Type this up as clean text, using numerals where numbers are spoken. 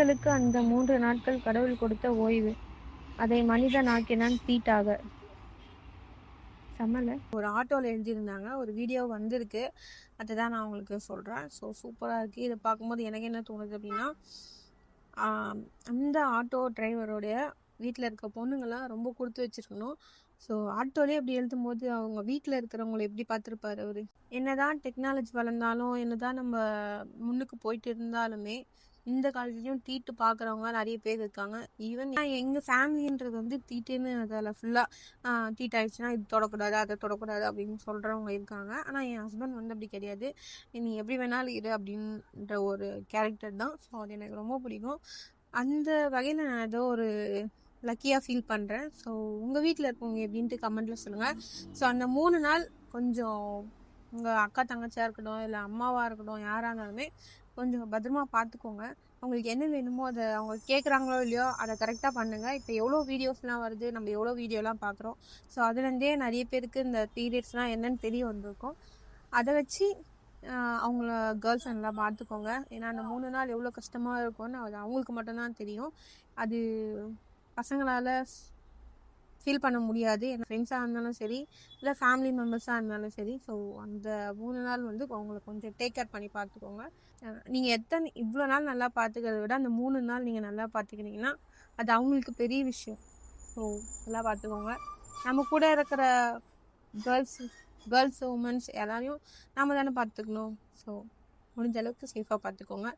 பெண்களுக்கு அந்த 3 நாட்கள் கடவுள் கொடுத்த ஓய்வு. அதை மனிதனாக்கினான் தீட்டாக. செம்மல. ஒரு ஆட்டோவில் எழுதியிருந்தாங்க. ஒரு வீடியோ வந்திருக்கு. அதுதான் நான் உங்களுக்கு சொல்கிறேன். ஸோ சூப்பராக இருக்குது. இதை பார்க்கும்போது எனக்கு என்ன தோணுது அப்படின்னா, அந்த ஆட்டோ டிரைவருடைய வீட்டில் இருக்க பொண்ணுங்கள்லாம் ரொம்ப கொடுத்து வச்சுருக்கணும். ஸோ ஆட்டோலேயே அப்படி எழுதும்போது அவங்க வீட்டில் இருக்கிறவங்கள எப்படி பார்த்துருப்பாரு அவர். என்னதான் டெக்னாலஜி வளர்ந்தாலும், என்னதான் நம்ம முன்னுக்கு போயிட்டு இருந்தாலுமே, இந்த காலத்துலேயும் தீட்டு பார்க்குறவங்க நிறைய பேர் இருக்காங்க. ஈவன் எங்கள் ஃபேமிலின்றது வந்து தீட்டுன்னு அதில் ஃபுல்லாக தீட்டாயிடுச்சுன்னா இது தொடக்கூடாது, அதை தொடக்கூடாது அப்படின்னு சொல்கிறவங்க இருக்காங்க. ஆனால் என் ஹஸ்பண்ட் வந்து அப்படி கிடையாது. நீ எப்படி வேணாலும் இரு அப்படின்ற ஒரு கேரக்டர் தான். ஸோ அது எனக்கு ரொம்ப பிடிக்கும். அந்த வகையில் நான் ஏதோ ஒரு லக்கியாக ஃபீல் பண்ணுறேன். ஸோ உங்கள் வீட்டில் இருக்கவங்க எப்படின்ட்டு கமெண்ட்டில் சொல்லுங்கள். ஸோ அந்த 3 நாள் கொஞ்சம் உங்கள் அக்கா தங்கச்சியாக இருக்கட்டும், இல்லை அம்மாவாக இருக்கட்டும், யாராக இருந்தாலுமே கொஞ்சம் பத்திரமா பார்த்துக்கோங்க. அவங்களுக்கு என்ன வேணுமோ அதை அவங்க கேட்குறாங்களோ இல்லையோ அதை கரெக்டாக பண்ணுங்கள். இப்போ எவ்வளோ வீடியோஸ்லாம் வருது, நம்ம எவ்வளோ வீடியோலாம் பார்க்குறோம். ஸோ அதுலேருந்தே நிறைய பேருக்கு இந்த பீரியட்ஸ்லாம் என்னன்னு தெரிய வந்திருக்கும். அதை வச்சு அவங்கள கேர்ள் ஃப்ரெண்ட்லாம் பார்த்துக்கோங்க. ஏன்னா அந்த 3 நாள் எவ்வளோ கஷ்டமாக இருக்கும்னு அது அவங்களுக்கு மட்டும்தான் தெரியும். அது பசங்களால் ஃபீல் பண்ண முடியாது. என் ஃப்ரெண்ட்ஸாக இருந்தாலும் சரி, இல்லை ஃபேமிலி மெம்பர்ஸாக இருந்தாலும் சரி. ஸோ அந்த 3 நாள் வந்து அவங்கள கொஞ்சம் டேக் கேர் பண்ணி பார்த்துக்கோங்க. நீங்கள் இவ்வளோ நாள் நல்லா பார்த்துக்கிறத விட அந்த 3 நாள் நீங்கள் நல்லா பார்த்துக்கிட்டிங்கன்னா அது அவங்களுக்கு பெரிய விஷயம். ஸோ நல்லா பார்த்துக்கோங்க. நம்ம கூட இருக்கிற கேர்ள்ஸ் உமன்ஸ் எல்லாரையும் நாம் தானே பார்த்துக்கணும். ஸோ முடிஞ்ச அளவுக்கு சேஃபாக பார்த்துக்கோங்க.